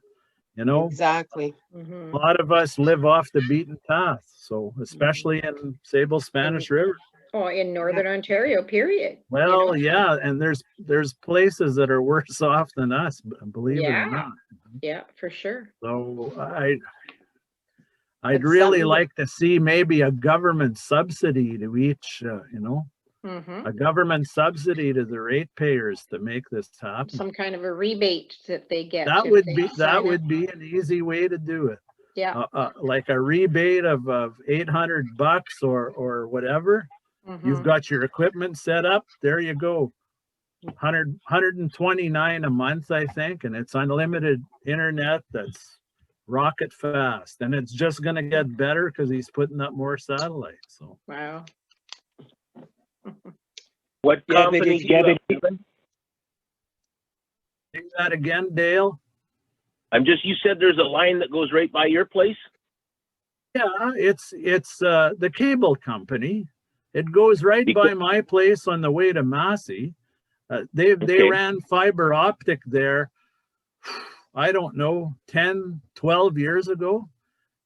you know, exactly. a Mhm. lot of us live off the beaten path. So especially in Sables-Spanish River. Oh, in Northern Ontario, period. you Well, know? yeah, and there's places that are worse off than us, believe it Yeah. or not. Yeah, for sure. So I'd It's really something- like to see maybe a government subsidy to each, you know, Mhm. a government subsidy to the ratepayers to make this happen. Some kind of a rebate that they get. That if would they be, sign that up. would be an easy way to do it. Yeah. Like a rebate of $800 or whatever. You've Mhm. got your equipment set up, there you go. 129 a month, I think, and it's unlimited internet that's rocket fast, and it's just gonna get better because he's putting up more satellites. So Wow. what Yeah, but company if do you have, Kevin? do that again, Dale. You said there's a line that goes right by your place? Yeah, it's the cable company. It goes right by my place on the way to Massey. They Okay. ran fiber optic there, I don't know, 10, 12 years ago.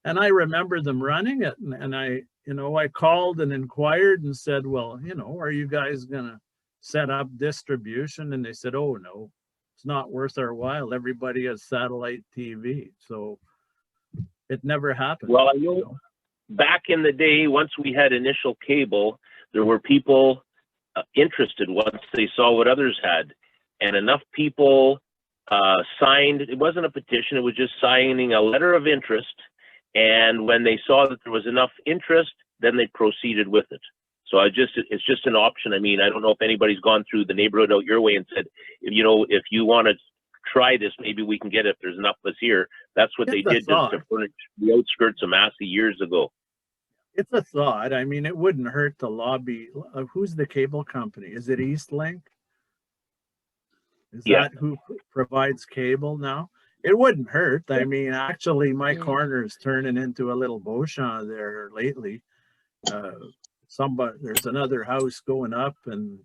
And I remember them running it. And I, you know, I called and inquired and said, well, you know, are you guys gonna set up distribution? And they said, oh, no, it's not worth our while. Everybody has satellite TV. So it never happened. Well, I you know know. back in the day, once we had initial cable, there were people interested once they saw what others had. And enough people signed, it wasn't a petition, it was just signing a letter of interest. And when they saw that there was enough interest, then they proceeded with it. So it's just an option. I mean, I don't know if anybody's gone through the neighborhood out your way and said, you know, if you want to try this, maybe we can get it if there's enough of us here. That's what they It's a did just thought. to furnish the outskirts of Massey years ago. It's a thought. I mean, it wouldn't hurt to lobby. Who's the cable company? Is it Eastlink? Is Yeah. that who provides cable now? It wouldn't hurt. I mean, actually, my corner is turning into a little Beauchamp there lately. There's another house going up and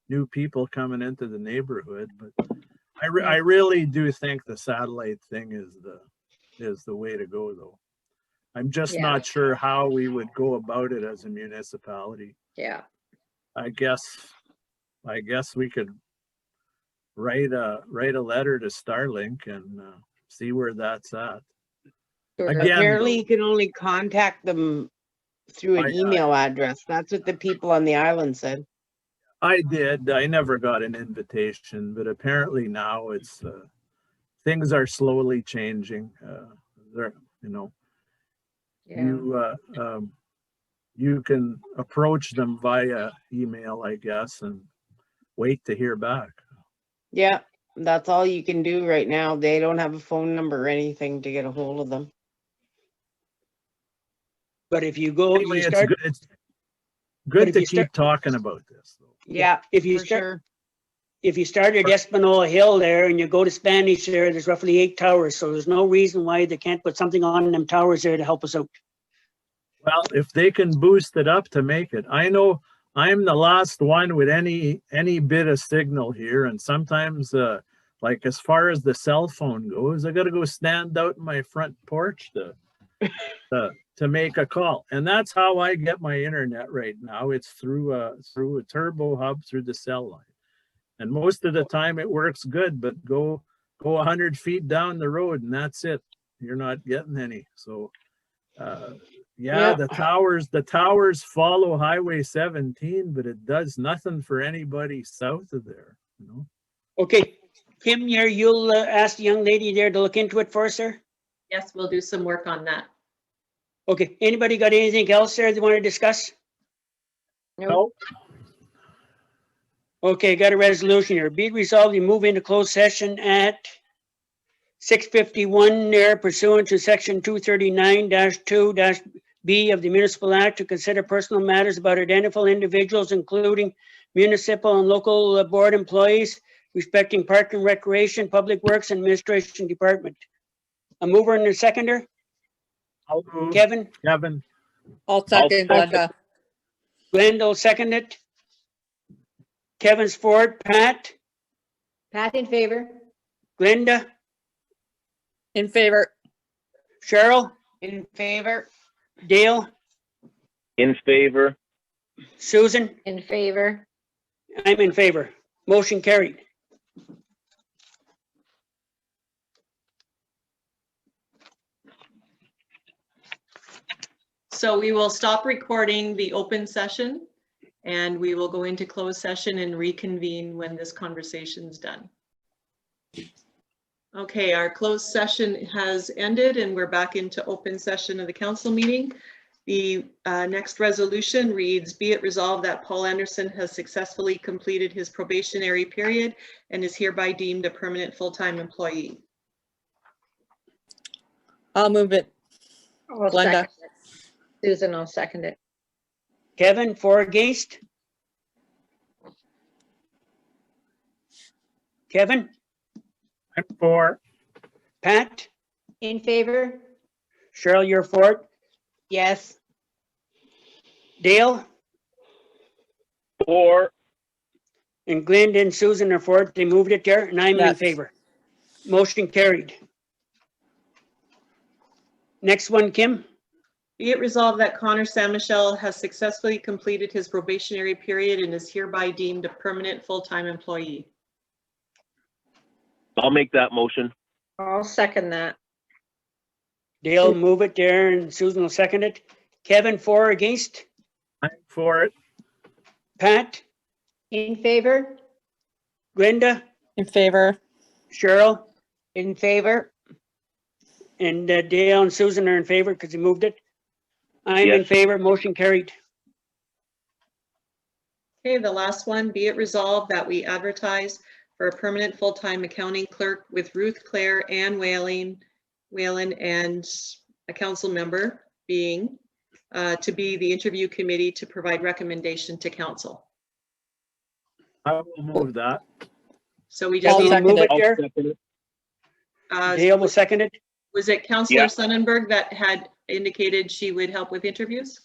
new people coming into the neighborhood. But I really do think the satellite thing is the way to go, though. I'm just Yeah. not sure how we would go about it as a municipality. Yeah. I guess we could write a letter to Starlink and see where that's at. Sure. Again, Apparently though, you can only contact them through an email address. That's what the people on the island said. I did. I never got an invitation, but apparently now it's things are slowly changing. They're, you know, Yeah. you can approach them via email, I guess, and wait to hear back. Yeah, that's all you can do right now. They don't have a phone number or anything to get a hold of them. But if you go, Anyway, you it's start, good, it's But good if to you start- keep talking about this, though. Yeah, if you for start, sure. if you start at Espanola Hill there and you go to Spanish there, there's roughly 8 towers. So there's no reason why they can't put something on them towers there to help us out. Well, if they can boost it up to make it, I know I'm the last one with any bit of signal here, and sometimes, like as far as the cell phone goes, I gotta go stand out in my front porch to make a call, and that's how I get my internet right now. It's through a turbo hub through the cell line, and most of the time it works good. But go 100 feet down the road, and that's it. You're not getting any. So. Yeah, Yep. the towers follow Highway 17, but it does nothing for anybody south of there, you know? Okay, Kim, you'll ask the young lady there to look into it for us, sir? Yes, we'll do some work on that. Okay, anybody got anything else there they want to discuss? Nope. Okay, got a resolution here. Be it resolved, we move into closed session at 6:51 there pursuant to section 239-2-B of the Municipal Act to consider personal matters about identifiable individuals, including municipal and local board employees, respecting park and recreation, public works, and administration department. A mover and a seconder, I'll move. Kevin, Kevin, I'll second second. Glenda. Glenda second it. Kevin's for it, Pat, Pat in favor? Glenda, In favor. Cheryl, In favor? Dale, In favor? Susan, In favor. I'm in favor. Motion carried. So we will stop recording the open session and we will go into closed session and reconvene when this conversation's done. Okay, our closed session has ended and we're back into open session of the council meeting. The next resolution reads, be it resolved that Paul Anderson has successfully completed his probationary period and is hereby deemed a permanent full-time employee. I'll move it. I'll Glenda. second it. Susan, I'll second it. Kevin, for or against? Kevin, I'm for. Pat, In favor? Cheryl, you're for it. Yes. Dale, For? and Glenda and Susan are for it. They moved it there, and I'm in Yes. favor. Motion carried. Next one, Kim. Be it resolved that Connor San Michelle has successfully completed his probationary period and is hereby deemed a permanent full-time employee. I'll make that motion. I'll second that. Dale, move it there, and Susan will second it. Kevin, for or against? I'm for it. Pat, In favor? Glenda, In favor. Cheryl, In favor? and Dale and Susan are in favor because they moved it. I'm in Yes. favor. Motion carried. Okay, the last one, be it resolved that we advertise for a permanent full-time accounting clerk with Ruth, Claire, Ann Whalen, and a council member being to be the interview committee to provide recommendation to council. I will move that. So we just I'll need, second Move it. it I'll there. second it. Dale will second it. Was it Councillor Yeah. Sonnenberg that had indicated she would help with interviews?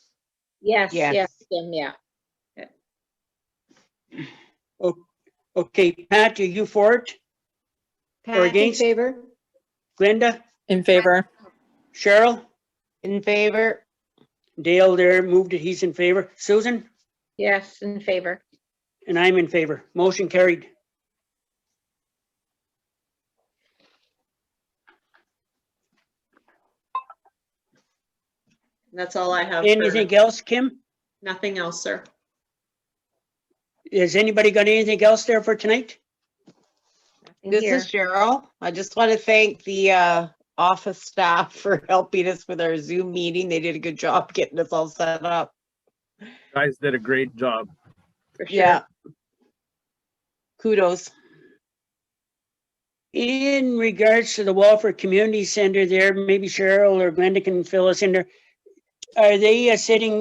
Yes, Yes. yes, Kim, yeah. Okay, Pat, are you for it? Pat in against? favor? Glenda, In favor. Cheryl, In favor? Dale there moved it. He's in favor. Susan, Yes, in favor. and I'm in favor. Motion carried. That's all I have. for- Anything else, Kim? Nothing else, sir. Has anybody got anything else there for tonight? Nothing This here. is Cheryl. I just want to thank the office staff for helping us with our Zoom meeting. They did a good job getting us all set up. Guys did a great job. For sure. Yeah. Kudos. In regards to the Walford Community Center there, maybe Cheryl or Glenda can fill us in there. Are they sitting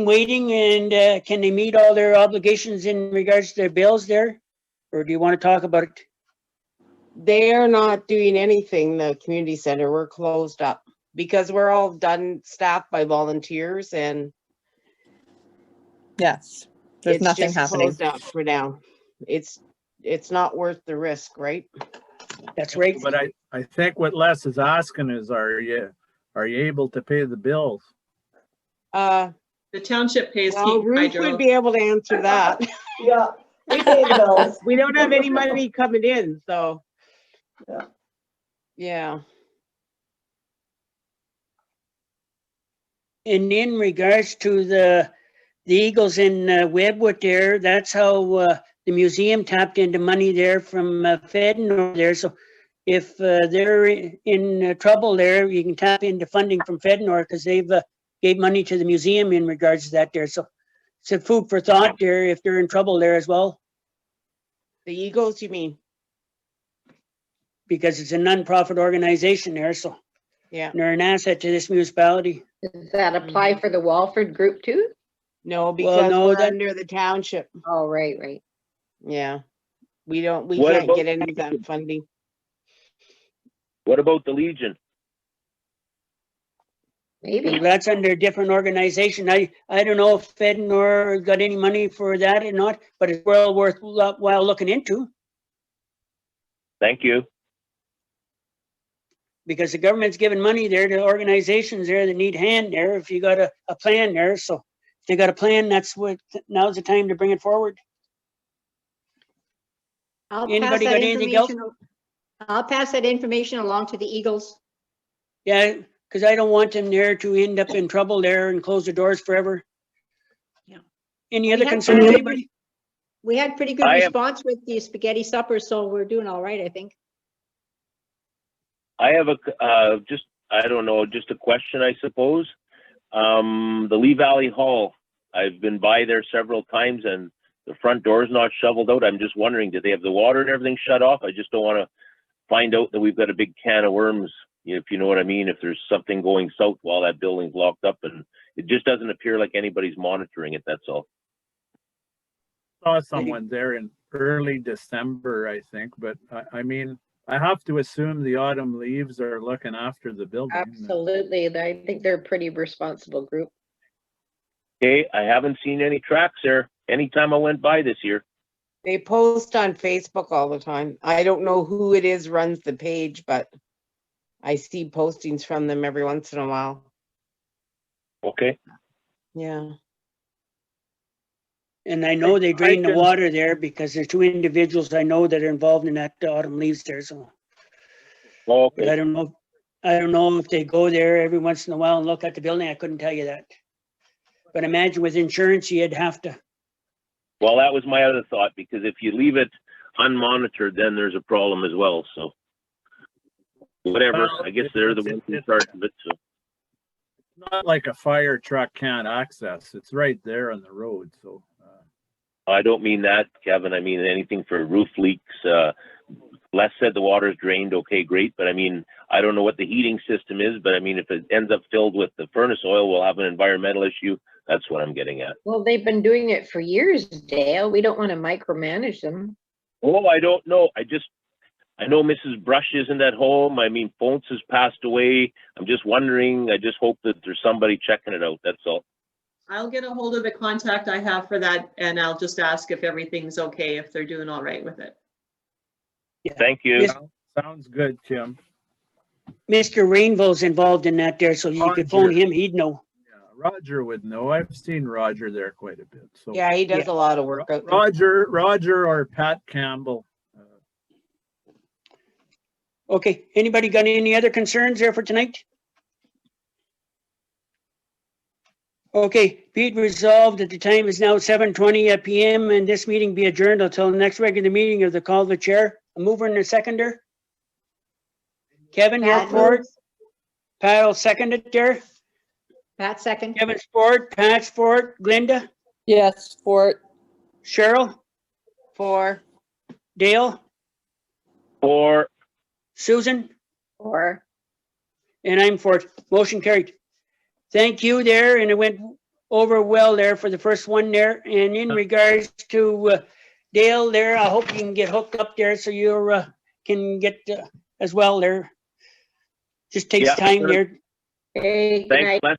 waiting, and can they meet all their obligations in regards to their bills there? Or do you want to talk about it? They are not doing anything, the community center. We're closed up because we're all done, staffed by volunteers, and Yes, there's it's nothing just happening. closed up for now. It's not worth the risk, right? That's right. But I think what Les is asking is, are you able to pay the bills? Uh, The township pays well, heat and Ruth hydro. would be able to answer that. Yeah, we pay the bills. We don't have any money coming in, so. Yeah. Yeah. And in regards to the Eagles in Webwood there, that's how the museum tapped into money there from FedNor there. So if they're in trouble there, you can tap into funding from FedNor because they've gave money to the museum in regards to that there. So it's a food for thought there if they're in trouble there as well, The Eagles, you mean? because it's a non-profit organization there. So Yeah. they're an asset to this municipality. Does that apply for the Walford group too? No, because no, we're that- under the township. Oh, right. Yeah. We What can't about- get any of that funding. What about the Legion? Maybe. That's under a different organization. I don't know if FedNor got any money for that or not, but it's well worthwhile looking into, Thank you. because the government's giving money there to organizations there that need hand there if you got a plan there. So if they got a plan, now's the time to bring it forward. I'll pass Anybody that got anything else? information. I'll pass that information along to the Eagles. Yeah, because I don't want them there to end up in trouble there and close the doors forever. Yeah. Any We other had- concerns, anybody? We had pretty good I am- response with the spaghetti supper, so we're doing all right, I think. I have I don't know, just a question, I suppose. The Lee Valley Hall, I've been by there several times and the front door's not shoveled out. I'm just wondering, did they have the water and everything shut off? I just don't want to find out that we've got a big can of worms, if you know what I mean, if there's something going south while that building's locked up, and it just doesn't appear like anybody's monitoring it, that's all. Saw someone there in early December, I think, but I mean, I have to assume the autumn leaves are looking after the building. Absolutely. I think they're a pretty responsible group. Okay, I haven't seen any tracks there anytime I went by this year. They post on Facebook all the time. I don't know who it is runs the page, but I see postings from them every once in a while. Okay, Yeah. And I know they drain the can- water there because there's two individuals I know that are involved in that autumn leaves there, so. But okay. I don't know if they go there every once in a while and look at the building. I couldn't tell you that. But imagine with insurance, you'd have to. Well, that was my other thought, because if you leave it unmonitored, then there's a problem as well, so. Whatever, Well, I guess they're the ones in charge of it, so. Not like a fire truck can't access. It's right there on the road, so. I don't mean that, Kevin. I mean anything for roof leaks. Les said the water's drained. Okay, great. But I mean, I don't know what the heating system is, but I mean, if it ends up filled with the furnace oil, we'll have an environmental issue. That's what I'm getting at. Well, they've been doing it for years, Dale. We don't want to micromanage them. Oh, I don't know. I know Mrs. Brush isn't at home. I mean, Fonts has passed away. I'm just wondering, I just hope that there's somebody checking it out. That's all. I'll get a hold of the contact I have for that, and I'll just ask if everything's okay, if they're doing all right with it. Thank you. Yes. Sounds good, Kim. Mr. Rainbow's involved in that there, so you could phone Roger. him, he'd know. Yeah, Roger would know. I've seen Roger there quite a bit, so. Yeah, he does a lot of work out there. Roger or Pat Campbell. Okay, anybody got any other concerns there for tonight? Okay, be it resolved that the time is now 7:20 PM and this meeting be adjourned until the next regular meeting of the call of the chair. A mover and a seconder. Kevin, your Pat for it. moves. Pat will second it there. Pat, second. Kevin Sport, Pat Sport, Glenda, Yes, for it. Cheryl, 4, Dale, For, Susan, Or, and I'm for it. Motion carried. Thank you there, and it went over well there for the first one there. And in regards to Dale there, I hope you can get hooked up there so you can get as well there. Just takes Yeah, time sure. there. hey, good thanks, night. Glenn.